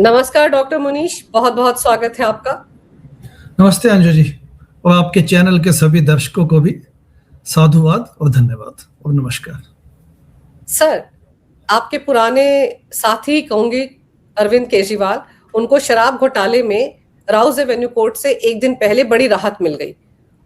नमस्कार डॉक्टर मुनीश, बहुत बहुत स्वागत है आपका। नमस्ते अंजू जी, और आपके चैनल के सभी दर्शकों को भी साधुवाद और धन्यवाद और नमस्कार। सर, आपके पुराने साथी कहूंगी अरविंद केजरीवाल, उनको शराब घोटाले में राउज एवेन्यू कोर्ट से एक दिन पहले बड़ी राहत मिल गई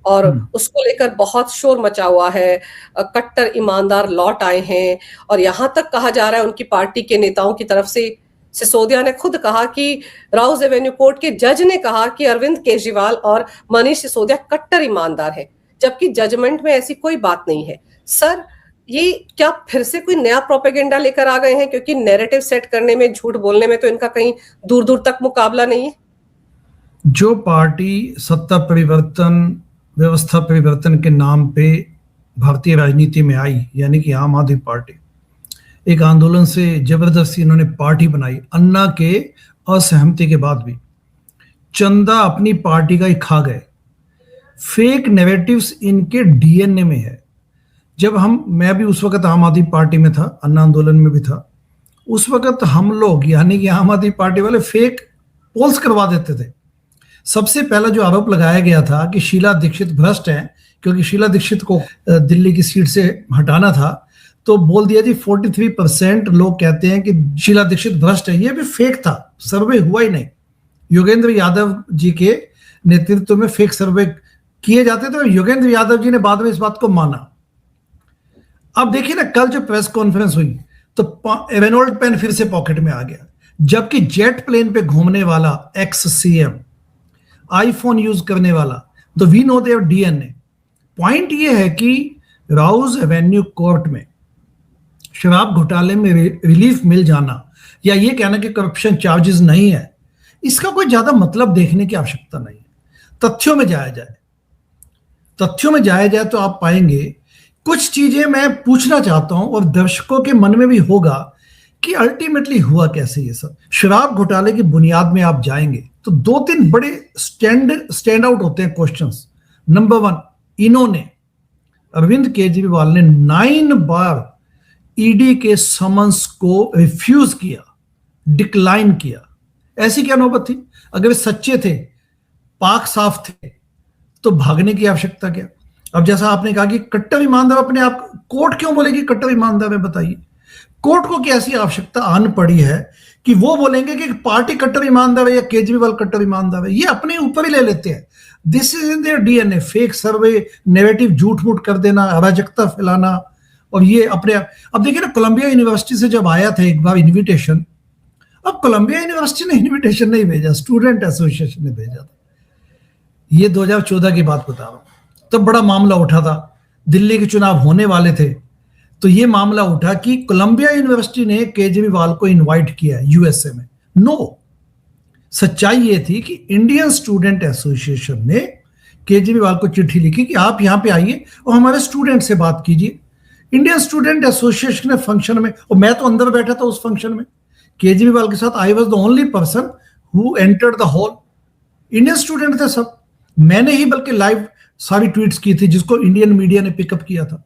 और उसको लेकर बहुत शोर मचा हुआ है। कट्टर ईमानदार लौट आए हैं और यहां तक कहा जा रहा है उनकी पार्टी के नेताओं की तरफ से, सिसोदिया ने खुद कहा कि राउज एवेन्यू कोर्ट के जज ने कहा कि अरविंद केजरीवाल और मनीष सिसोदिया कट्टर ईमानदार है, जबकि जजमेंट में ऐसी कोई बात नहीं है। सर, ये क्या फिर से कोई नया प्रोपेगेंडा लेकर आ गए हैं? क्योंकि नैरेटिव सेट करने में, झूठ बोलने में तो इनका कहीं दूर दूर तक मुकाबला नहीं है। जो पार्टी सत्ता परिवर्तन, व्यवस्था परिवर्तन के नाम पे भारतीय राजनीति में आई, यानी कि आम आदमी पार्टी, एक आंदोलन से जबरदस्ती इन्होंने पार्टी बनाई। अन्ना के असहमति के बाद भी चंदा अपनी पार्टी का ही खा गए। फेक नैरेटिव्स इनके डीएनए में है। जब मैं भी उस वक्त आम आदमी पार्टी में था, अन्ना आंदोलन में भी था, उस वक्त हम लोग यानी कि आम आदमी पार्टी वाले फेक पोल्स करवा देते थे। सबसे पहला जो आरोप लगाया गया था कि शीला दीक्षित भ्रष्ट है, क्योंकि शीला दीक्षित को दिल्ली की सीट से हटाना था, तो बोल दिया जी 43% लोग कहते हैं कि शीला दीक्षित भ्रष्ट है। ये भी फेक था, सर्वे हुआ ही नहीं। योगेंद्र यादव जी के नेतृत्व में फेक सर्वे किए जाते थे और योगेंद्र यादव जी ने बाद में इस बात को माना। अब देखिए ना, कल जो प्रेस कॉन्फ्रेंस हुई तो रेनॉल्ड पेन फिर से पॉकेट में आ गया, जबकि जेट प्लेन पे घूमने वाला एक्स सीएम, आईफोन यूज करने वाला, तो we know their DNA. Point ये है कि राउज एवेन्यू कोर्ट में शराब घोटाले में रिलीफ मिल जाना या ये कहना कि करप्शन चार्जेस नहीं है, इसका कोई ज्यादा मतलब देखने की आवश्यकता नहीं है। तथ्यों में जाया जाए तो आप पाएंगे कुछ चीजें मैं पूछना चाहता हूं और दर्शकों के मन में भी होगा कि अल्टीमेटली हुआ कैसे ये सब। शराब घोटाले की बुनियाद में आप जाएंगे तो 2-3 बड़े स्टैंड आउट होते हैं क्वेश्चंस। नंबर 1, इन्होंने, अरविंद केजरीवाल ने 9 बार ईडी के समन्स को रिफ्यूज किया, डिक्लाइन किया। ऐसी क्या नौबत थी? अगर वे सच्चे थे, पाक साफ थे, तो भागने की आवश्यकता क्या? अब जैसा आपने कहा कि कट्टर ईमानदार अपने आप, कोर्ट क्यों बोलेगी कट्टर ईमानदार है? बताइए, कोर्ट को कैसी आवश्यकता आन पड़ी है कि वो बोलेंगे कि पार्टी कट्टर ईमानदार है या केजरीवाल कट्टर ईमानदार है? ये अपने ऊपर ही ले लेते हैं। This is in their DNA. Fake survey, negative, झूठ मूठ कर देना, अराजकता फैलाना, और ये अपने। अब देखिए ना, कोलंबिया यूनिवर्सिटी से जब आया था एक बार इनविटेशन, अब कोलंबिया यूनिवर्सिटी ने इनविटेशन नहीं भेजा, स्टूडेंट एसोसिएशन ने भेजा था। ये 2014 की बात बता रहा हूं। तब बड़ा मामला उठा था, दिल्ली के चुनाव होने वाले थे, तो ये मामला उठा कि कोलंबिया यूनिवर्सिटी ने केजरीवाल को इनवाइट किया यूएसए में। नो, सच्चाई ये थी कि इंडियन स्टूडेंट एसोसिएशन ने केजरीवाल को चिट्ठी लिखी कि आप यहां पे आइए और हमारे स्टूडेंट से बात कीजिए। इंडियन स्टूडेंट एसोसिएशन के फंक्शन में, और मैं तो अंदर बैठा था उस फंक्शन में केजरीवाल के साथ। I was the only person who entered the hall. Indian student थे सब। मैंने ही बल्कि लाइव सारी ट्वीट्स की थी, जिसको इंडियन मीडिया ने पिकअप किया था।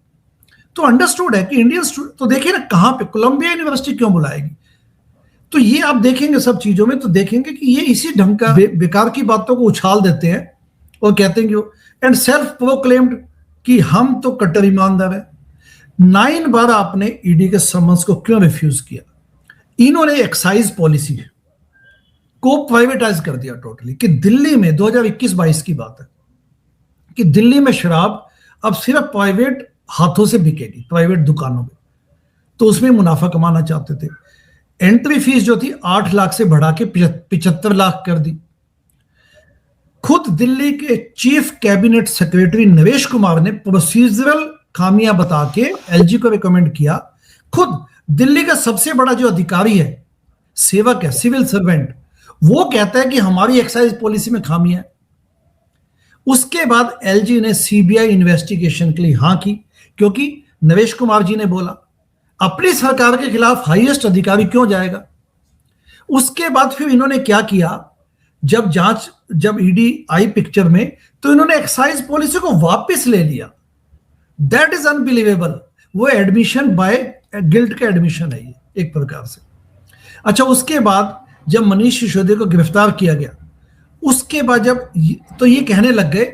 तो अंडरस्टूड है कि इंडियन स्टूडेंट, तो देखिए ना कहां पे कोलंबिया यूनिवर्सिटी क्यों बुलाएगी। तो ये आप देखेंगे सब चीजों में, तो देखेंगे कि ये इसी ढंग का बेकार की बातों को उछाल देते हैं और कहते हैं कि एंड सेल्फ प्रोक्लेम्ड कि हम तो कट्टर ईमानदार है। 9 बार आपने ईडी के समन्स को क्यों रिफ्यूज किया? इन्होंने एक्साइज पॉलिसी को प्राइवेटाइज कर दिया टोटली, कि दिल्ली में 2021-22 की बात है कि दिल्ली में शराब अब सिर्फ प्राइवेट हाथों से बिकेगी, प्राइवेट दुकानों में। तो उसमें मुनाफा कमाना चाहते थे। एंट्री फीस जो थी 8 लाख से बढ़ा के 75 लाख कर दी। खुद दिल्ली के chief cabinet secretary Naresh Kumar ने प्रोसीजरल खामियां बता के एलजी को रिकमेंड किया। खुद दिल्ली का सबसे बड़ा जो अधिकारी है, सेवक है, सिविल सर्वेंट, वो कहता है कि हमारी एक्साइज पॉलिसी में खामियां है। उसके बाद एलजी ने सीबीआई इन्वेस्टिगेशन के लिए हां की, क्योंकि नरेश कुमार जी ने बोला अपनी सरकार के खिलाफ हाईएस्ट अधिकारी क्यों जाएगा। उसके बाद फिर इन्होंने क्या किया, जब ईडी आई पिक्चर में, तो इन्होंने एक्साइज पॉलिसी को वापस ले लिया। That is unbelievable. वो एडमिशन बाय गिल्ट का एडमिशन है ये एक प्रकार से। अच्छा, उसके बाद जब मनीष सिसोदिया को गिरफ्तार किया गया, उसके बाद जब तो ये कहने लग गए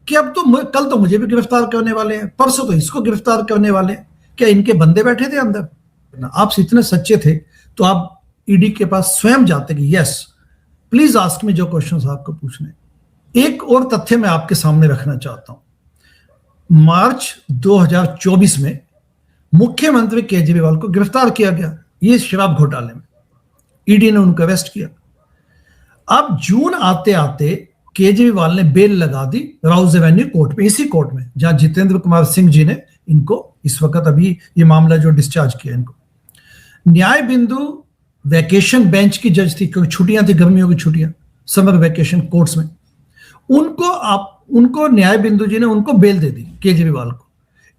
कि अब तो कल तो मुझे भी गिरफ्तार करने वाले हैं, परसों तो इसको गिरफ्तार करने वाले हैं। क्या इनके बंदे बैठे थे अंदर? आप इतने सच्चे थे तो आप ईडी के पास स्वयं जाते कि यस प्लीज आस्क मी जो क्वेश्चंस आपको पूछने। एक और तथ्य मैं आपके सामने रखना चाहता हूं। मार्च 2024 में मुख्यमंत्री केजरीवाल को गिरफ्तार किया गया ये शराब घोटाले में, ईडी ने उनको अरेस्ट किया। अब जून आते आते केजरीवाल ने बेल लगा दी राउज एवेन्यू कोर्ट में, इसी कोर्ट में जहां जितेंद्र कुमार सिंह जी ने इनको इस वक्त अभी ये मामला जो डिस्चार्ज किया इनको। न्याय बिंदु वैकेशन बेंच की जज थी, क्योंकि छुट्टियां थी, गर्मियों की छुट्टियां, समर वैकेशन कोर्ट्स में। उनको न्याय बिंदु जी ने उनको बेल दे दी केजरीवाल को।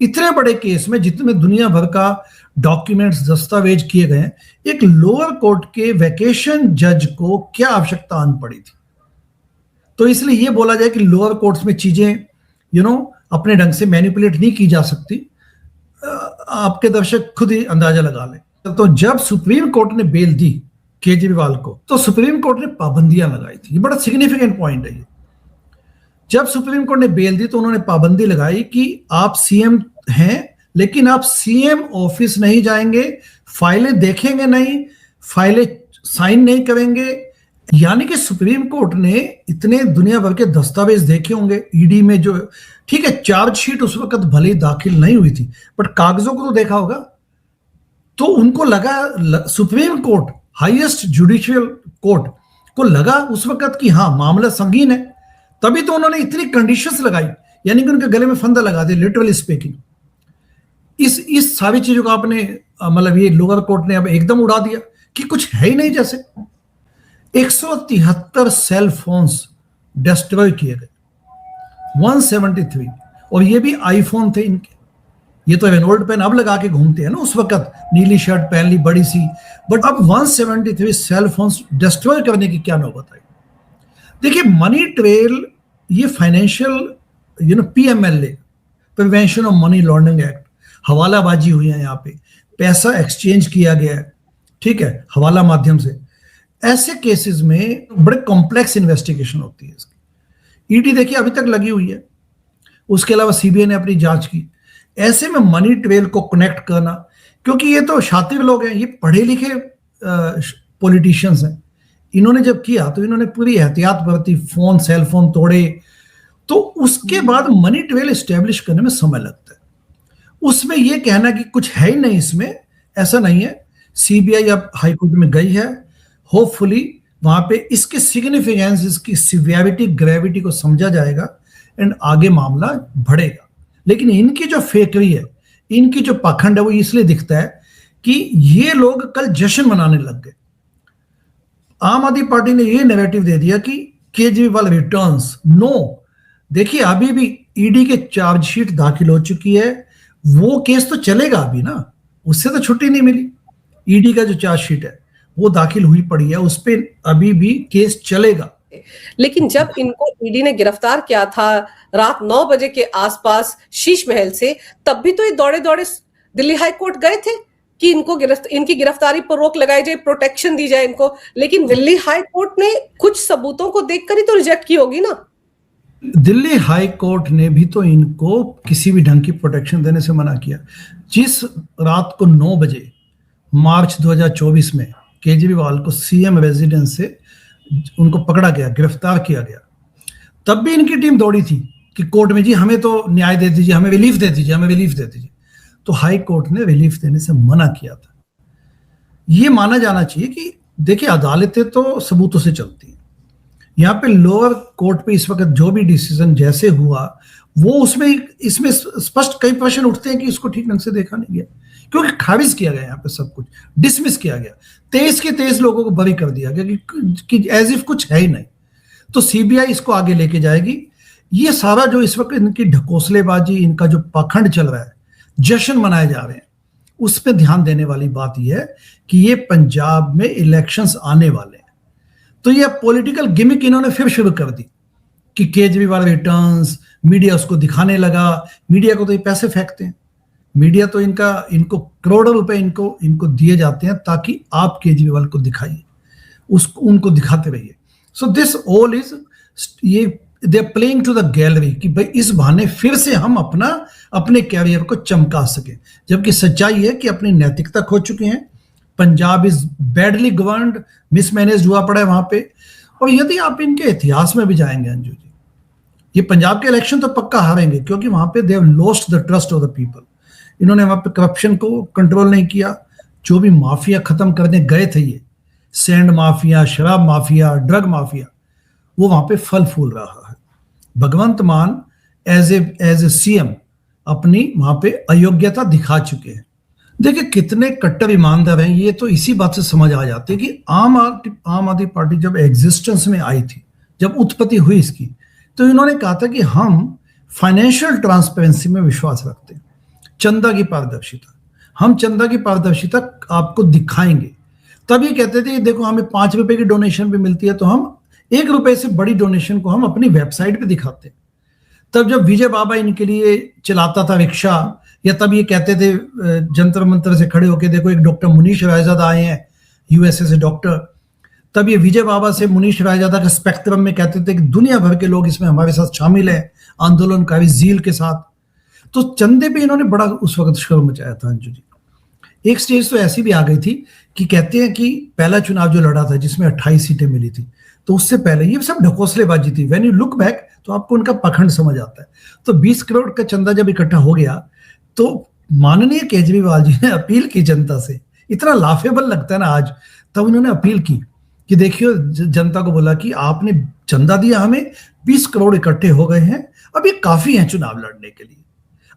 इतने बड़े केस में जितने दुनिया भर का डॉक्यूमेंट्स दस्तावेज किए गए, एक लोअर कोर्ट के वैकेशन जज को क्या आवश्यकता आन पड़ी थी? तो इसलिए यह बोला जाए कि लोअर कोर्ट्स में चीजें अपने ढंग से मैनिपुलेट नहीं की जा सकती। आपके दर्शक खुद ही अंदाजा लगा लें। तो जब सुप्रीम कोर्ट ने बेल दी केजरीवाल को, तो सुप्रीम कोर्ट ने पाबंदियां लगाई थी। ये बड़ा सिग्निफिकेंट पॉइंट है ये। जब सुप्रीम कोर्ट ने बेल दी तो उन्होंने पाबंदी लगाई कि आप सीएम हैं लेकिन आप सीएम ऑफिस नहीं जाएंगे, फाइलें देखेंगे नहीं, फाइलें साइन नहीं करेंगे। यानी कि सुप्रीम कोर्ट ने इतने दुनिया भर के दस्तावेज देखे होंगे ईडी में, जो ठीक है चार्जशीट उस वक्त भले ही दाखिल नहीं हुई थी बट कागजों को तो देखा होगा। तो उनको लगा, supreme court highest judicial court को लगा उस वक्त कि हाँ मामला संगीन है, तभी तो उन्होंने इतनी कंडीशंस लगाई, यानी कि उनके गले में फंदा लगा दिया लिटरली स्पीकिंग। इस सारी चीजों को आपने मतलब ये लोअर कोर्ट ने अब एकदम उड़ा दिया कि कुछ है ही नहीं। जैसे 173 सेल फोन्स डिस्ट्रॉय किए गए, 173, और ये भी आईफोन थे इनके। ये तो रेनोल्ड पेन अब लगा के घूमते हैं ना, उस वक्त नीली शर्ट पहन ली बड़ी सी, बट अब 173 सेल फोन्स डिस्ट्रॉय करने की क्या नौबत आई। देखिए मनी ट्रेल, ये financial PMLA, prevention of money laundering act, हवालाबाजी हुई है, यहाँ पे पैसा एक्सचेंज किया गया है, ठीक है, हवाला माध्यम से। ऐसे केसेस में बड़े कॉम्प्लेक्स इन्वेस्टिगेशन होती है इसकी। ईडी देखिए अभी तक लगी हुई है, उसके अलावा सीबीआई ने अपनी जांच की। ऐसे में मनी ट्रेल को कनेक्ट करना, क्योंकि ये तो शातिर लोग हैं, ये पढ़े लिखे पॉलिटिशियंस हैं, इन्होंने जब किया तो इन्होंने पूरी एहतियात बरती, फोन सेल फोन तोड़े, तो उसके बाद मनी ट्रेल एस्टेब्लिश करने में समय लगता है। उसमें यह कहना कि कुछ है ही नहीं इसमें, ऐसा नहीं है। सीबीआई अब हाईकोर्ट में गई है, होपफुली वहां पे इसके सिग्निफिकेंस, इसकी सिवियरिटी, ग्रेविटी को समझा जाएगा एंड आगे मामला बढ़ेगा। लेकिन इनकी जो फेकरी है, इनकी जो पाखंड है, वो इसलिए दिखता है कि ये लोग कल जश्न मनाने लग गए। आम आदमी पार्टी ने ये नैरेटिव दे दिया कि केजरीवाल रिटर्न्स। नो, देखिए अभी भी ईडी के चार्जशीट दाखिल हो चुकी है, वो केस तो चलेगा अभी ना, उससे तो छुट्टी नहीं मिली। ईडी का जो चार्जशीट है वो दाखिल हुई पड़ी है, उस पर अभी भी केस चलेगा। लेकिन जब इनको ईडी ने गिरफ्तार किया था रात 9 बजे के आसपास शीश महल से, तब भी तो ये दौड़े दौड़े दिल्ली हाई कोर्ट गए थे कि इनकी गिरफ्तारी पर रोक लगाई जाए, प्रोटेक्शन दी जाए इनको। लेकिन दिल्ली हाई कोर्ट ने कुछ सबूतों को देखकर ही तो रिजेक्ट की होगी ना। दिल्ली हाई कोर्ट ने भी तो इनको किसी भी ढंग की प्रोटेक्शन देने से मना किया। जिस रात को 9 बजे मार्च 2024 में केजरीवाल को सीएम रेजिडेंस से उनको पकड़ा गया, गिरफ्तार किया गया, तब भी इनकी टीम दौड़ी थी कि कोर्ट में जी हमें तो न्याय दे दीजिए, हमें रिलीफ दे दीजिए, हमें रिलीफ दे दीजिए। तो हाई कोर्ट ने रिलीफ देने से मना किया था। यह माना जाना चाहिए कि देखिए अदालतें तो सबूतों से चलती हैं। यहाँ पे लोअर कोर्ट पे इस वक्त जो भी डिसीजन जैसे हुआ, वो इसमें स्पष्ट कई प्रश्न उठते हैं कि इसको ठीक ढंग से देखा नहीं गया, क्योंकि खारिज किया गया, यहाँ पे सब कुछ डिसमिस किया गया, 23 के 23 लोगों को बरी कर दिया गया कि एज इफ कुछ है ही नहीं। तो सीबीआई इसको आगे लेके जाएगी। ये सारा जो इस वक्त इनकी ढकोसलेबाजी, इनका जो पाखंड चल रहा है, जश्न मनाए जा रहे हैं, उस पर ध्यान देने वाली बात यह है कि ये पंजाब में इलेक्शंस आने वाले हैं। तो ये पॉलिटिकल गिमिक इन्होंने फिर शुरू कर दी कि केजरीवाल रिटर्न्स, मीडिया उसको दिखाने लगा। मीडिया को तो ये पैसे फेंकते हैं, मीडिया तो इनको करोड़ों रुपए इनको दिए जाते हैं ताकि आप केजरीवाल को दिखाइए। उनको दिखाते रहिए। सो दिस ऑल इज, ये they are playing to the gallery कि भाई इस बहाने फिर से हम अपने कैरियर को चमका सके, जबकि सच्चाई है कि अपनी नैतिकता खो चुके हैं। Punjab is badly governed, mismanage हुआ पड़ा है वहां पे। और यदि आप इनके इतिहास में भी जाएंगे अंजू जी, ये पंजाब के इलेक्शन तो पक्का हारेंगे, क्योंकि वहां पे they have lost the trust of the people. इन्होंने वहां पे करप्शन को कंट्रोल नहीं किया। जो भी माफिया खत्म करने गए थे, ये सैंड माफिया, शराब माफिया, ड्रग माफिया, वो वहां पे फल फूल रहा है। भगवंत मान एज ए सीएम अपनी वहां पे अयोग्यता दिखा चुके हैं। देखिए कितने कट्टर ईमानदार हैं, ये तो इसी बात से समझ आ जाती है कि आम आदमी पार्टी जब एग्जिस्टेंस में आई थी, जब उत्पत्ति हुई इसकी, तो इन्होंने कहा था कि हम फाइनेंशियल ट्रांसपेरेंसी में विश्वास रखते हैं, चंदा की पारदर्शिता, हम चंदा की पारदर्शिता आपको दिखाएंगे। तब ये कहते थे देखो हमें 5 रुपए की डोनेशन भी मिलती है, तो हम 1 रुपए से बड़ी डोनेशन को हम अपनी वेबसाइट पे दिखाते हैं। तब जब विजय बाबा इनके लिए चलाता था रिक्शा, या तब ये कहते थे जंतर मंतर से खड़े होके, देखो एक डॉक्टर मुनीश रायजादा आए हैं यूएसए से डॉक्टर, तब ये विजय बाबा से मुनीश रायजादा का स्पेक्ट्रम में कहते थे कि दुनिया भर के लोग इसमें हमारे साथ शामिल है, आंदोलनकारी जील के साथ। तो चंदे पे इन्होंने बड़ा उस वक्त शोर मचाया था अंजू जी। एक स्टेज तो ऐसी भी आ गई थी कि कहते हैं कि पहला चुनाव जो लड़ा था जिसमें 28 सीटें मिली थी, तो उससे पहले ये सब ढकोसलेबाजी थी। व्हेन यू लुक बैक तो आपको उनका पखंड समझ आता है। तो 20 करोड़ का चंदा जब इकट्ठा हो गया, तो माननीय केजरीवाल जी ने अपील की जनता से, इतना लाफेबल लगता है ना आज, तब उन्होंने अपील की कि देखियो, जनता को बोला कि आपने चंदा दिया हमें, 20 करोड़ इकट्ठे हो गए हैं, अब ये काफी है चुनाव लड़ने के लिए,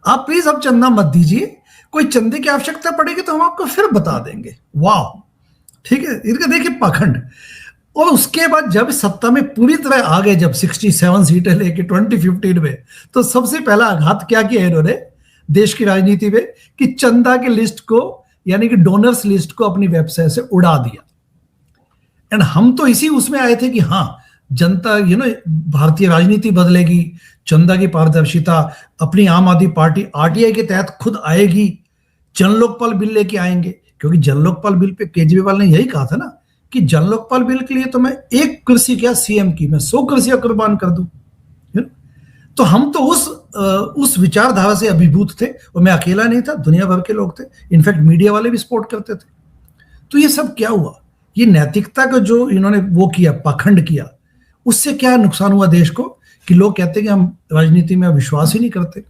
आप प्लीज अब चंदा मत दीजिए, कोई चंदे की आवश्यकता पड़ेगी तो हम आपको फिर बता देंगे। वाह, ठीक है, इनका देखिए पाखंड। और उसके बाद जब सत्ता में पूरी तरह आ गए, जब 67 सीटें लेके 2015 में, तो सबसे पहला आघात क्या किया इन्होंने देश की राजनीति में, कि चंदा की लिस्ट को, यानी कि डोनर्स लिस्ट को अपनी वेबसाइट से उड़ा दिया। एंड हम तो इसी उसमें आए थे कि हाँ, जनता भारतीय राजनीति बदलेगी, चंदा की पारदर्शिता, अपनी आम आदमी पार्टी आरटीआई के तहत खुद आएगी, जन लोकपाल बिल लेके आएंगे। क्योंकि जन लोकपाल बिल पे केजरीवाल ने यही कहा था ना कि जन लोकपाल बिल के लिए तो मैं 1 कुर्सी क्या सीएम की, मैं 100 कुर्सियां कुर्बान कर दूं। तो हम तो उस विचारधारा से अभिभूत थे, और मैं अकेला नहीं था, दुनिया भर के लोग थे, इनफैक्ट मीडिया वाले भी सपोर्ट करते थे। तो ये सब क्या हुआ, ये नैतिकता का जो इन्होंने वो किया, पाखंड किया, उससे क्या नुकसान हुआ देश को, कि लोग कहते हैं कि हम राजनीति में विश्वास ही नहीं करते।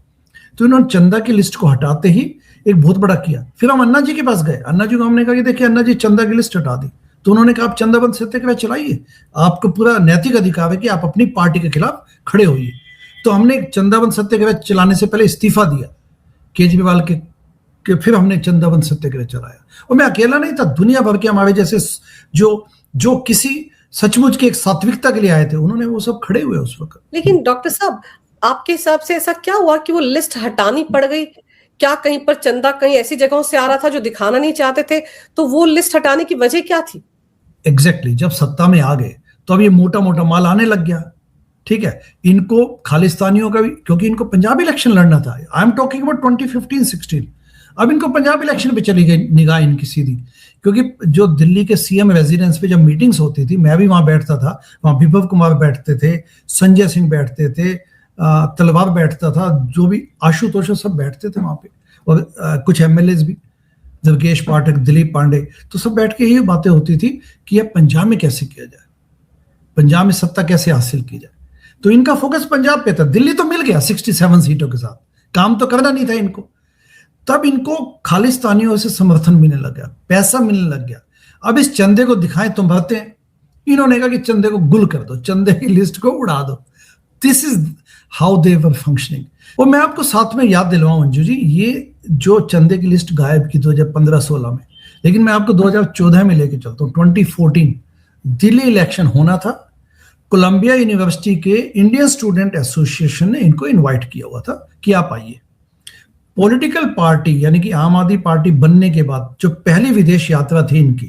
तो इन्होंने चंदा की लिस्ट को हटाते ही एक बहुत बड़ा किया। फिर हम अन्ना जी के पास गए, अन्ना जी को हमने कहा कि देखिए अन्ना जी, चंदा की लिस्ट हटा दी। तो उन्होंने कहा आप चंदा बंद सत्याग्रह चलाइए, आपको पूरा नैतिक अधिकार है कि आप अपनी पार्टी के खिलाफ खड़े होइए। तो हमने चंदाबंद सत्याग्रह चलाने से पहले इस्तीफा दिया केजरीवाल के फिर हमने चंदाबंद सत्याग्रह चलाया। और मैं अकेला नहीं था, दुनिया भर के हमारे जैसे जो किसी सचमुच के एक सात्विकता के लिए आए थे, उन्होंने वो सब खड़े हुए उस वक्त। लेकिन डॉक्टर साहब, आपके हिसाब से ऐसा क्या हुआ कि वो लिस्ट हटानी पड़ गई? क्या कहीं पर चंदा कहीं ऐसी जगहों से आ रहा था जो दिखाना नहीं चाहते थे? तो वो लिस्ट हटाने की वजह क्या थी? एग्जैक्टली, जब सत्ता में आ गए तो अब ये मोटा मोटा माल आने लग गया। ठीक है, इनको खालिस्तानियों का भी, क्योंकि इनको पंजाब इलेक्शन लड़ना था। I am talking about 2015-16। अब इनको पंजाब इलेक्शन पे चली गई निगाह इनकी सीधी, क्योंकि जो दिल्ली के सीएम रेजिडेंस पे जब मीटिंग्स होती थी, मैं भी वहां बैठता था, वहां विभव कुमार बैठते थे, संजय सिंह बैठते थे, तलवार बैठता था, जो भी आशुतोष सब बैठते थे वहां पे, और कुछ एमएलए भी, दुर्गेश पाठक, दिलीप पांडे, तो सब बैठ के ये बातें होती थी कि यह पंजाब में कैसे किया जाए, पंजाब में सत्ता कैसे हासिल की जाए। तो इनका फोकस पंजाब पे था। दिल्ली तो मिल गया 67 सीटों के साथ, काम तो करना नहीं था इनको। तब इनको खालिस्तानियों से समर्थन मिलने लग गया, पैसा मिलने लग गया। अब इस चंदे को दिखाएं तो भरते हैं। इन्होंने कहा कि चंदे को गुल कर दो, चंदे की लिस्ट को उड़ा दो। This is how they were functioning. और मैं आपको साथ में याद दिलवाऊं अंजू जी, ये जो चंदे की लिस्ट गायब की 2015-16 में, लेकिन मैं आपको 2014 में लेके चलता हूँ। 2014 दिल्ली इलेक्शन होना था। कोलंबिया यूनिवर्सिटी के इंडियन स्टूडेंट एसोसिएशन ने इनको इनवाइट किया हुआ था कि आप आइए। पॉलिटिकल पार्टी यानी कि आम आदमी पार्टी बनने के बाद जो पहली विदेश यात्रा थी इनकी,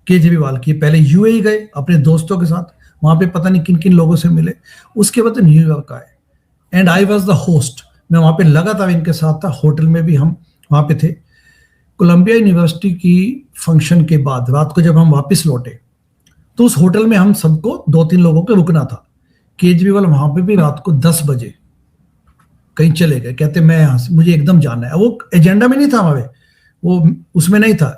केजरीवाल की, पहले यूएई गए अपने दोस्तों के साथ, वहां पे पता नहीं किन किन लोगों से मिले। उसके बाद न्यूयॉर्क आए and I was the host. मैं वहां पे लगातार इनके साथ था, होटल में भी हम वहां पे थे। कोलंबिया यूनिवर्सिटी की फंक्शन के बाद रात को जब हम वापस लौटे तो उस होटल में हम सबको 2-3 लोगों को रुकना था। केजरीवाल वहां पे भी रात को 10 बजे कहीं चले गए, कहते मैं यहां से, मुझे एकदम जाना है। वो एजेंडा में नहीं था हमारे, वो उसमें नहीं था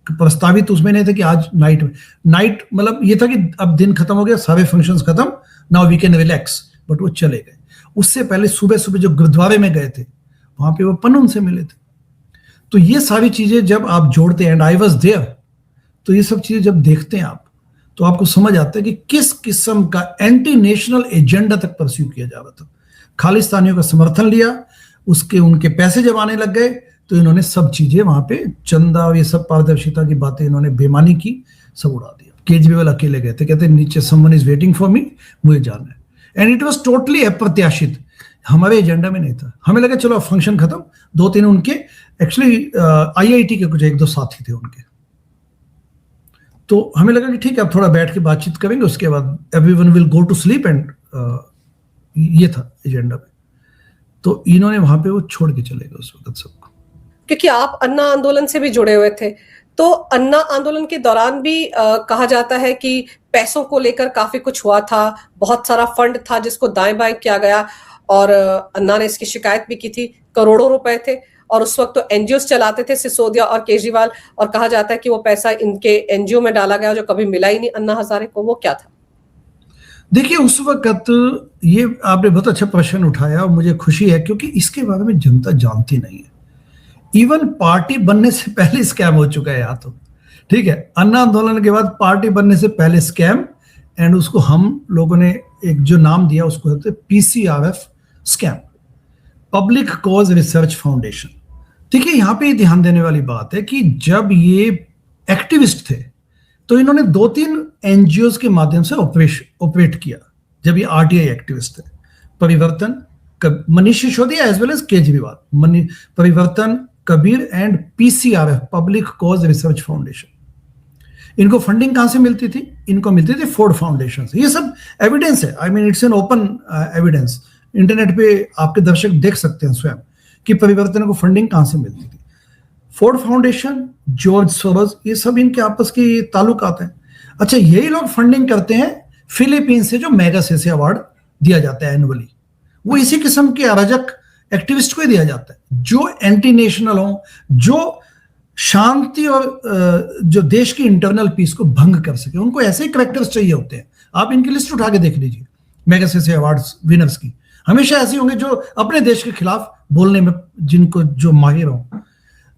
प्रस्तावित, उसमें नहीं था कि आज नाइट मतलब ये था कि अब दिन खत्म हो गया, सारे फंक्शंस खत्म, now we can relax, but वो चले गए। उससे पहले सुबह सुबह जो गुरुद्वारे में गए थे, वहां पे वो पन्नून से मिले थे। तो ये सारी चीजें जब आप जोड़ते हैं, एंड आई वाज देयर, तो ये सब चीजें जब देखते हैं आप, तो आपको समझ आता है कि किस किस्म का एंटी नेशनल एजेंडा तक परस्यू किया जा रहा था। खालिस्तानियों का समर्थन लिया, उसके उनके पैसे जब आने लग गए, तो इन्होंने सब चीजें वहां पे, चंदा और ये सब पारदर्शिता की बातें इन्होंने बेमानी की, सब उड़ा दिया। केजरीवाल अकेले गए थे, कहते नीचे someone is waiting for me, मुझे जाना है। एंड इट वाज टोटली अप्रत्याशित, हमारे एजेंडा में नहीं था। हमें लगा चलो फंक्शन खत्म, 2-3 उनके एक्चुअली IIT के कुछ 1-2 साथी थे उनके, तो हमें लगा कि ठीक है अब थोड़ा बैठ के बातचीत करेंगे, उसके बाद everyone will go to sleep, and ये था एजेंडा में। तो इन्होंने वहां पे वो छोड़ के चले गए उस वक्त सबको। क्योंकि आप अन्ना आंदोलन से भी जुड़े हुए थे, तो अन्ना आंदोलन के दौरान भी कहा जाता है कि पैसों को लेकर काफी कुछ हुआ था, बहुत सारा फंड था जिसको दाएं बाएं किया गया, और अन्ना ने इसकी शिकायत भी की थी। करोड़ों रुपए थे, और उस वक्त तो एनजीओ चलाते थे सिसोदिया और केजरीवाल, और कहा जाता है कि वो पैसा इनके एनजीओ में डाला गया जो कभी मिला ही नहीं अन्ना हजारे को। वो क्या था? देखिए उस वक्त, ये आपने बहुत अच्छा प्रश्न उठाया और मुझे खुशी है, क्योंकि इसके बारे में जनता जानती नहीं है। इवन पार्टी बनने से पहले स्कैम हो चुका है यहाँ तो, ठीक है। अन्ना आंदोलन के बाद पार्टी बनने से पहले स्कैम, एंड उसको हम लोगों ने एक जो नाम दिया उसको कहते हैं PCRF scam, public cause research foundation. देखिए यहाँ पे ध्यान देने वाली बात है कि जब ये एक्टिविस्ट थे, तो इन्होंने 2-3 NGOs के माध्यम से ऑपरेट किया। जब ये RTI एक्टिविस्ट थे, Parivartan, Manish Sisodia as well as Kejriwal, Parivartan, Kabir and PCRF, public cause research foundation. इनको फंडिंग कहां से मिलती थी? इनको मिलती थी फोर्ड फाउंडेशन से। ये सब एविडेंस है, I mean it's an open evidence, internet पे आपके दर्शक देख सकते हैं स्वयं कि परिवर्तन को फंडिंग कहां से मिलती थी। फोर्ड फाउंडेशन, जॉर्ज सोरोस, ये सब इनके आपस की ताल्लुकात हैं। अच्छा, यही लोग फंडिंग करते हैं फिलीपीन से जो मैगसेसे अवार्ड दिया जाता है एनुअली, वो इसी किस्म के अराजक एक्टिविस्ट को ही दिया जाता है जो एंटी नेशनल हो, जो शांति और जो देश की इंटरनल पीस को भंग कर सके। उनको ऐसे ही करेक्टर्स चाहिए होते हैं। आप इनकी लिस्ट उठा के देख लीजिए मैगसेसे अवार्ड्स विनर्स की, हमेशा ऐसे होंगे जो अपने देश के खिलाफ बोलने में जिनको जो माहिर हो।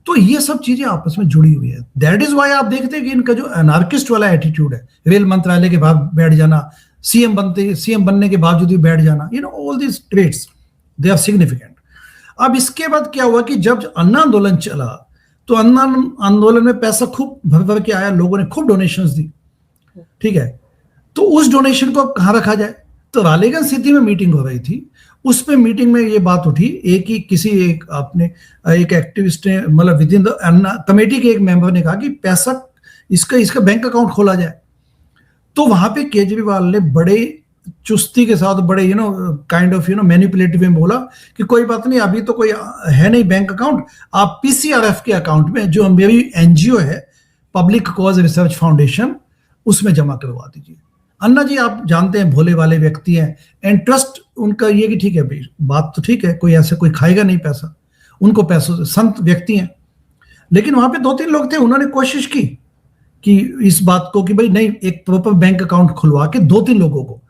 तो ये सब चीजें आपस में जुड़ी हुई है। दैट इज वाई आप देखते हैं कि इनका जो अनार्किस्ट वाला एटीट्यूड है, रेल मंत्रालय के बाहर बैठ जाना, सीएम बनने के बावजूद भी बैठ जाना, all these traits they are significant. अब इसके बाद क्या हुआ कि जब अन्ना आंदोलन चला, तो अन्ना आंदोलन में पैसा खूब भर भर के आया, लोगों ने खूब डोनेशंस दी, ठीक है। तो उस डोनेशन को अब कहां रखा जाए? तो रालेगंज सिटी में मीटिंग हो रही थी, उस पे मीटिंग में ये बात उठी, एक एक्टिविस्ट ने, मतलब with in the Anna committee के एक मेंबर ने कहा कि पैसा इसका बैंक अकाउंट खोला जाए। तो वहां पे केजरीवाल ने बड़े चुस्ती के साथ, बड़े काइंड ऑफ मैनिपुलेटिव में बोला कि कोई बात नहीं, अभी तो कोई है नहीं बैंक अकाउंट, आप PCRF के अकाउंट में, जो मेरी NGO है पब्लिक कॉज रिसर्च फाउंडेशन, उसमें जमा करवा दीजिए। अन्ना जी आप जानते हैं भोले वाले व्यक्ति हैं, एंड ट्रस्ट उनका ये कि ठीक है भाई, बात तो ठीक है, कोई खाएगा नहीं पैसा, उनको पैसों से संत व्यक्ति हैं। लेकिन वहां पे 2-3 लोग थे, उन्होंने कोशिश की कि इस बात को कि भाई नहीं, एक प्रॉपर बैंक अकाउंट खुलवा के 2-3 लोगों को।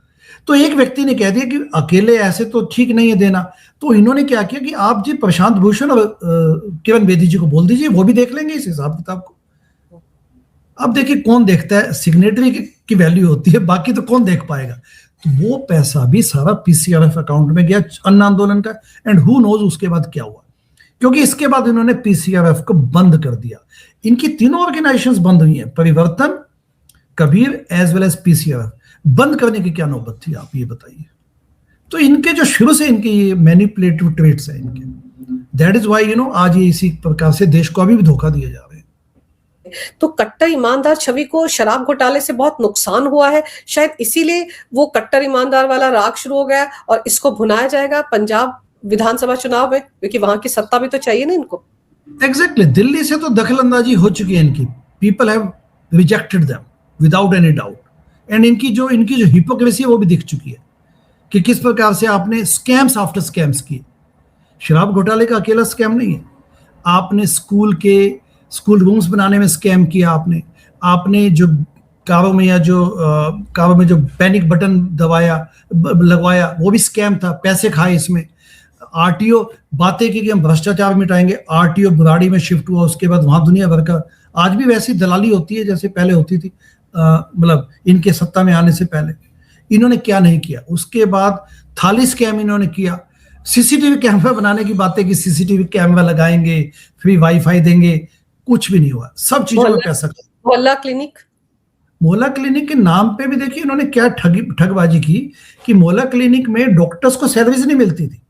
तो एक व्यक्ति ने कह दिया कि अकेले ऐसे तो ठीक नहीं है देना। तो इन्होंने क्या किया कि आप जी प्रशांत भूषण और किरण बेदी जी को बोल दीजिए, वो भी देख लेंगे इस हिसाब किताब को। अब देखिए कौन देखता है, सिग्नेटरी की वैल्यू होती है, बाकी तो कौन देख पाएगा। तो वो पैसा भी सारा PCRF अकाउंट में गया अन्ना आंदोलन का, एंड हु नोज उसके बाद क्या हुआ, क्योंकि इसके बाद इन्होंने PCRF को बंद कर दिया। इनकी तीनों ऑर्गेनाइजेशंस बंद हुई हैं, परिवर्तन, Kabir as well as PCRF। बंद करने की क्या नौबत थी, आप ये बताइए। तो इनके जो शुरू से इनके ये मैनिपुलेटिव ट्रेट्स हैं इनके, दैट इज व्हाई आज ये इसी प्रकार से देश को अभी भी धोखा दिया जा रहा है। तो कट्टर ईमानदार छवि को शराब घोटाले से बहुत नुकसान हुआ है, शायद इसीलिए वो कट्टर ईमानदार वाला राग शुरू हो गया, और इसको भुनाया जाएगा पंजाब विधानसभा चुनाव में, क्योंकि वहां की सत्ता भी तो चाहिए ना इनको। एग्जैक्टली, दिल्ली से तो दखल अंदाजी हो चुकी है इनकी, people have rejected them without any doubt, and इनकी जो हिपोक्रेसी है वो भी दिख चुकी है कि किस प्रकार से आपने स्कैम्स आफ्टर स्कैम्स किए। शराब घोटाले का अकेला स्कैम नहीं है, आपने स्कूल रूम्स बनाने में स्कैम किया, आपने जो कारों में जो पैनिक बटन लगवाया वो भी स्कैम था, पैसे खाए इसमें। आरटीओ बातें की कि हम भ्रष्टाचार मिटाएंगे, आरटीओ बुराड़ी में शिफ्ट हुआ, उसके बाद वहां दुनिया भर का आज भी वैसी दलाली होती है जैसे पहले होती थी, मतलब इनके सत्ता में आने से पहले। इन्होंने क्या नहीं किया। उसके बाद थाली स्कैम इन्होंने किया, सीसीटीवी कैमरा बनाने की बातें की, सीसीटीवी कैमरा लगाएंगे, फ्री वाईफाई देंगे, कुछ भी नहीं हुआ, सब चीजों में पैसा। मोहल्ला क्लिनिक के नाम पे भी देखिए इन्होंने क्या ठगबाजी की कि मोहल्ला क्लिनिक में डॉक्टर्स को सर्विस नहीं मिलती थी,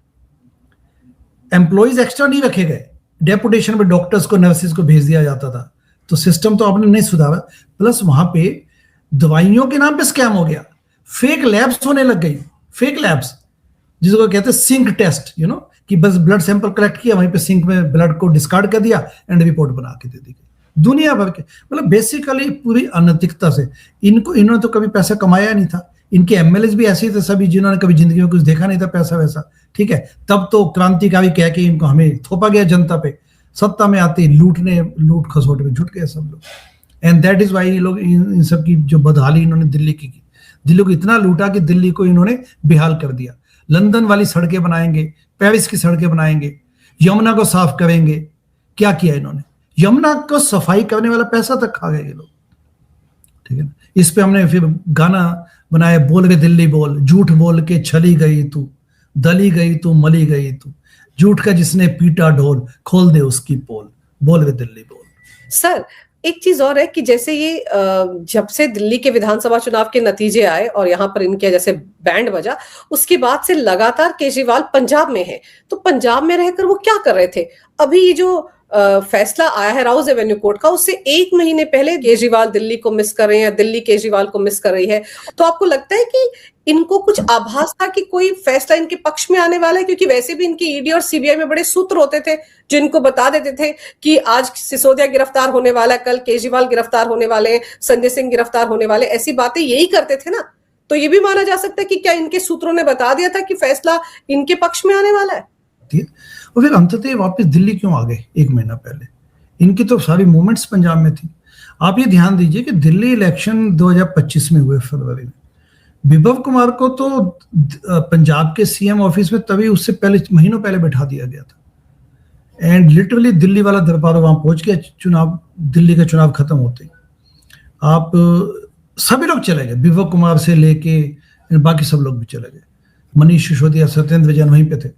एम्प्लॉइज एक्स्ट्रा नहीं रखे गए, डेपुटेशन में डॉक्टर्स को नर्सेज को भेज दिया जाता था। तो सिस्टम तो आपने नहीं सुधारा, प्लस वहां पे दवाइयों के नाम पे स्कैम हो गया, फेक लैब्स होने लग गई, फेक लैब्स जिसको कहते हैं सिंक टेस्ट, कि बस ब्लड सैंपल कलेक्ट किया, वहीं पे सिंक में ब्लड को डिस्कार्ड कर दिया एंड रिपोर्ट बना के दे दी गई। दुनिया भर के मतलब बेसिकली पूरी अनैतिकता से इन्होंने तो कभी पैसा कमाया नहीं था। इनके एमएलए भी ऐसे ही थे सभी जिन्होंने कभी जिंदगी में कुछ देखा नहीं था पैसा वैसा, ठीक है। तब तो क्रांतिकारी कह के इनको हमें थोपा गया जनता पे, सत्ता में आते लूट खसोट में जुट गए सब लोग। एंड दैट इज वाई ये लोग इन सब की जो बदहाली इन्होंने दिल्ली की, दिल्ली को इतना लूटा कि दिल्ली को इन्होंने बेहाल कर दिया। लंदन वाली सड़कें बनाएंगे, पेरिस की सड़कें बनाएंगे, यमुना को साफ करेंगे। क्या किया इन्होंने? यमुना को सफाई करने वाला पैसा तक खा गए ये लोग, ठीक है ना। इस पे हमने फिर गाना बनाया, बोल रे दिल्ली बोल, झूठ बोल के छली गई तू, दली गई तू, मली गई तू, झूठ का जिसने पीटा ढोल, खोल दे उसकी पोल, बोल रे दिल्ली बोल। सर एक चीज और है कि जैसे ये जब से दिल्ली के विधानसभा चुनाव के नतीजे आए और यहाँ पर इनके जैसे बैंड बजा, उसके बाद से लगातार केजरीवाल पंजाब में है। तो पंजाब में रहकर वो क्या कर रहे थे? अभी ये जो फैसला आया है राउज एवेन्यू कोर्ट का, उससे 1 महीने पहले केजरीवाल दिल्ली को मिस कर रहे हैं या दिल्ली केजरीवाल को मिस कर रही है। तो आपको लगता है कि इनको कुछ आभास था कि कोई फैसला इनके पक्ष में आने वाला है? क्योंकि वैसे भी इनकी ईडी और सीबीआई में बड़े सूत्र होते थे जो इनको बता देते थे कि आज सिसोदिया गिरफ्तार होने वाला है, कल केजरीवाल गिरफ्तार होने वाले हैं, संजय सिंह गिरफ्तार होने वाले, ऐसी बातें यही करते थे ना। तो ये भी माना जा सकता है कि क्या इनके सूत्रों ने बता दिया था कि फैसला इनके पक्ष में आने वाला है? और फिर अंततः वापस दिल्ली क्यों आ गए 1 महीना पहले? इनकी तो सारी मूवमेंट्स पंजाब में थी। आप ये ध्यान दीजिए कि दिल्ली इलेक्शन 2025 में हुए फरवरी में, विभव कुमार को तो पंजाब के सीएम ऑफिस में तभी उससे पहले महीनों पहले बैठा दिया गया था। एंड लिटरली दिल्ली वाला दरबार वहां पहुंच गया, दिल्ली का चुनाव खत्म होते ही आप सभी लोग चले गए, विभव कुमार से लेके बाकी सब लोग भी चले गए, मनीष सिसोदिया, सत्येंद्र जैन वहीं पे थे।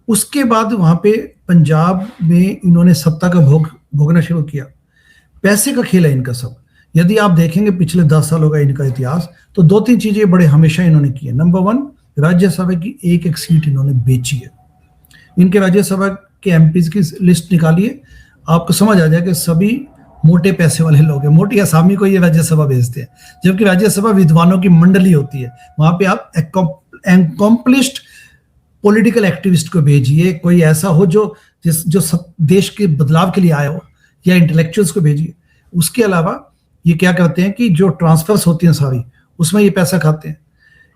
उसके बाद वहां पे पंजाब में इन्होंने सत्ता का भोगना शुरू किया। पैसे का खेल है इनका सब। यदि आप देखेंगे पिछले 10 सालों का इनका इतिहास, तो 2-3 चीजें बड़े हमेशा इन्होंने की है। नंबर 1, राज्यसभा की एक सीट इन्होंने बेची है। इनके राज्यसभा के एमपीज की लिस्ट निकालिए, आपको समझ आ जाएगा सभी मोटे पैसे वाले लोग हैं, मोटी आसामी को ये राज्यसभा भेजते हैं, जबकि राज्यसभा विद्वानों की मंडली होती है। वहां पे आप एक्कम्प्लिश्ड पॉलिटिकल एक्टिविस्ट को भेजिए, कोई ऐसा हो जो देश के बदलाव के लिए आया हो, या इंटेलेक्चुअल्स को भेजिए। उसके अलावा ये क्या करते हैं कि जो ट्रांसफर्स होती हैं सारी, उसमें ये पैसा खाते हैं।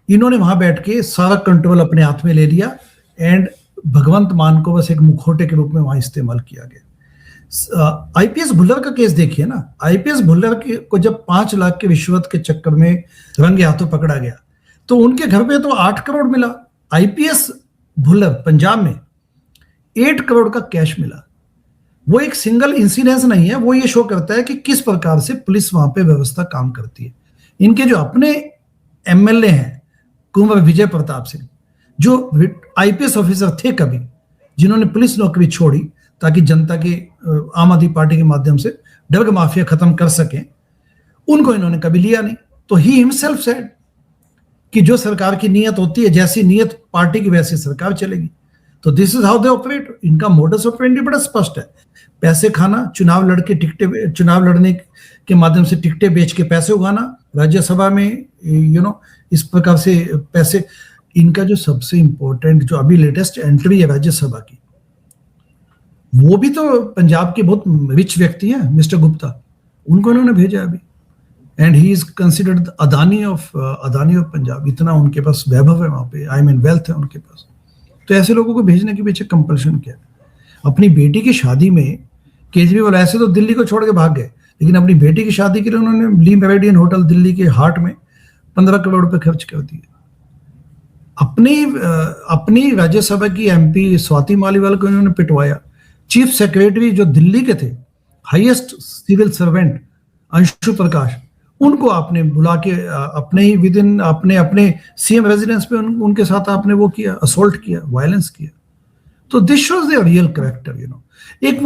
इन्होंने वहां बैठ के सारा कंट्रोल अपने हाथ में ले लिया एंड भगवंत मान को बस एक मुखौटे के रूप में वहां इस्तेमाल किया गया। आईपीएस भुल्लर का केस देखिए ना, आईपीएस भुल्लर को जब 5 लाख के रिश्वत के चक्कर में रंगे हाथों पकड़ा गया, तो उनके घर पे तो 8 करोड़ मिला। आईपीएस भुल्लर पंजाब में 8 करोड़ का कैश मिला। वो एक सिंगल इंसिडेंस नहीं है, वो ये शो करता है कि किस प्रकार से पुलिस वहां पे व्यवस्था काम करती है। इनके जो अपने एमएलए हैं, कुंवर विजय प्रताप सिंह, जो आईपीएस ऑफिसर थे कभी, जिन्होंने पुलिस नौकरी छोड़ी ताकि जनता के आम आदमी पार्टी के माध्यम से ड्रग माफिया खत्म कर सकें, उनको इन्होंने कभी लिया नहीं। तो ही हिमसेल्फ सेड कि जो सरकार की नीयत होती है, जैसी नीयत पार्टी की वैसी सरकार चलेगी। तो this is how they operate. इनका मोडस ऑपरेंडी बड़ा स्पष्ट है, पैसे खाना, चुनाव लड़ने के माध्यम से टिकटें बेच के पैसे उगाना, राज्यसभा में इस प्रकार से पैसे। इनका जो सबसे इंपॉर्टेंट जो अभी लेटेस्ट एंट्री है राज्यसभा की, वो भी तो पंजाब के बहुत रिच व्यक्ति हैं, मिस्टर गुप्ता, उनको इन्होंने भेजा अभी। And he is considered Adani of Punjab. इतना उनके पास वैभव है वहां पे, आई मीन वेल्थ है उनके पास। तो ऐसे लोगों को भेजने के पीछे कंपल्शन क्या है? अपनी बेटी की शादी में केजरीवाल ऐसे तो दिल्ली को छोड़ के भाग गए, लेकिन अपनी बेटी की शादी के लिए उन्होंने ली मेरिडियन होटल दिल्ली के हार्ट में 15 करोड़ रुपए खर्च कर दिए। अपनी राज्यसभा की एमपी स्वाति मालीवाल को इन्होंने पिटवाया। चीफ सेक्रेटरी जो दिल्ली के थे, हाईएस्ट सिविल सर्वेंट अंशु प्रकाश, उनको आपने बुला के अपने ही विद इन अपने सीएम रेजिडेंस पे उनके साथ आपने वो किया, असोल्ट किया, वायलेंस किया। तो this shows there real character,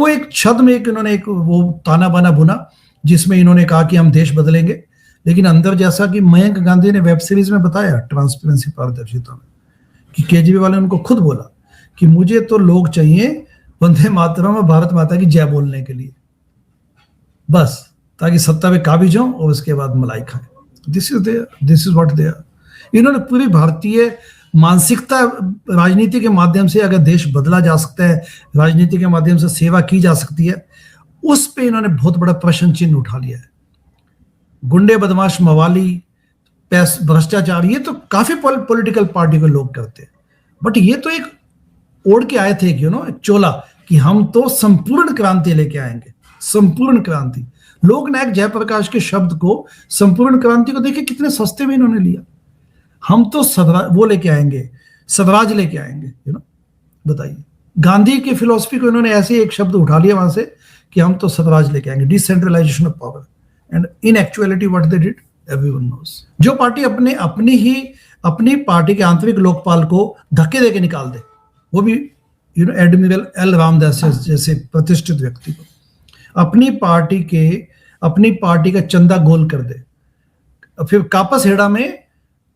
एक छद में इन्होंने एक वो ताना बाना बुना जिसमें इन्होंने कहा कि हम देश बदलेंगे, लेकिन अंदर जैसा कि मयंक गांधी ने वेब सीरीज में बताया ट्रांसपेरेंसी पारदर्शिता में, कि केजरीवाल ने उनको खुद बोला कि मुझे तो लोग चाहिए वंदे मातरम और भारत माता की जय बोलने के लिए, बस, ताकि सत्ता पे काबिज हों और उसके बाद मलाई खाएं। This is what they are. इन्होंने पूरी भारतीय मानसिकता, राजनीति के माध्यम से अगर देश बदला जा सकता है, राजनीति के माध्यम से सेवा की जा सकती है, उस पे इन्होंने बहुत बड़ा प्रश्न चिन्ह उठा लिया है। गुंडे, बदमाश, मवाली, भ्रष्टाचार, ये तो काफी पॉलिटिकल पार्टी के लोग करते हैं, बट ये तो एक ओढ़ के आए थे एक चोला कि हम तो संपूर्ण क्रांति लेके आएंगे, संपूर्ण क्रांति। लोकनायक जयप्रकाश के शब्द को, संपूर्ण क्रांति को देखिए कितने सस्ते में इन्होंने लिया। हम तो वो लेके आएंगे, स्वराज लेके आएंगे, बताइए। गांधी की फिलॉसफी को इन्होंने ऐसे एक शब्द उठा लिया वहां से कि हम तो स्वराज लेके आएंगे, decentralisation of power. And in actuality what they did, everyone knows. जो पार्टी अपनी पार्टी के आंतरिक लोकपाल को धक्के देके निकाल दे, वो भी एडमिरल एल रामदास जैसे प्रतिष्ठित व्यक्ति को अपनी पार्टी का चंदा गोल कर दे, फिर कापस हेड़ा में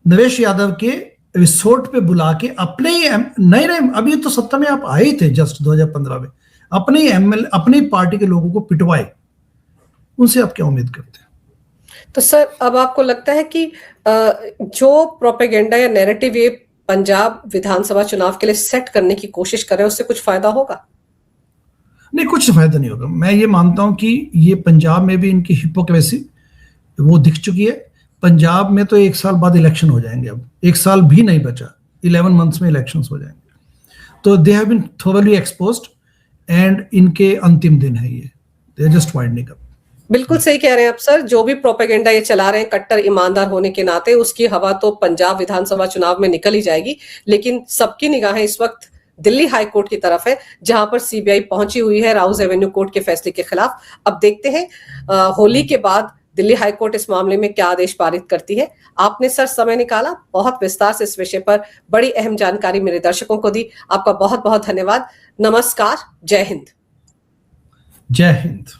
नरेश यादव के रिसोर्ट पे बुला के अपने ही नहीं, अभी तो सत्ता में आप आए ही थे जस्ट 2015 में, अपनी पार्टी के लोगों को पिटवाए। उनसे आप क्या उम्मीद करते हैं? तो सर, अब आपको लगता है कि जो प्रोपेगेंडा या नैरेटिव ये पंजाब विधानसभा चुनाव के लिए सेट करने की कोशिश कर रहे हैं, उससे कुछ फायदा होगा? नहीं, कुछ फायदा नहीं होगा। मैं ये मानता हूं कि ये पंजाब में भी इनकी हिपोक्रेसी वो दिख चुकी है। पंजाब में तो 1 साल बाद इलेक्शन हो जाएंगे, अब 1 साल भी नहीं बचा, 11 मंथ्स में इलेक्शंस हो जाएंगे। तो they have been thoroughly exposed and इनके अंतिम दिन है ये, they are just winding up. बिल्कुल सही कह रहे हैं आप सर। जो भी प्रोपेगेंडा ये चला रहे हैं कट्टर ईमानदार होने के नाते, उसकी हवा तो पंजाब विधानसभा चुनाव में निकल ही जाएगी। लेकिन सबकी निगाहें इस वक्त दिल्ली हाई कोर्ट की तरफ है, जहां पर सीबीआई पहुंची हुई है राउज एवेन्यू कोर्ट के फैसले के खिलाफ। अब देखते हैं होली के बाद दिल्ली हाई कोर्ट इस मामले में क्या आदेश पारित करती है। आपने सर समय निकाला, बहुत विस्तार से इस विषय पर बड़ी अहम जानकारी मेरे दर्शकों को दी। आपका बहुत बहुत धन्यवाद। नमस्कार, जय हिंद। जय हिंद।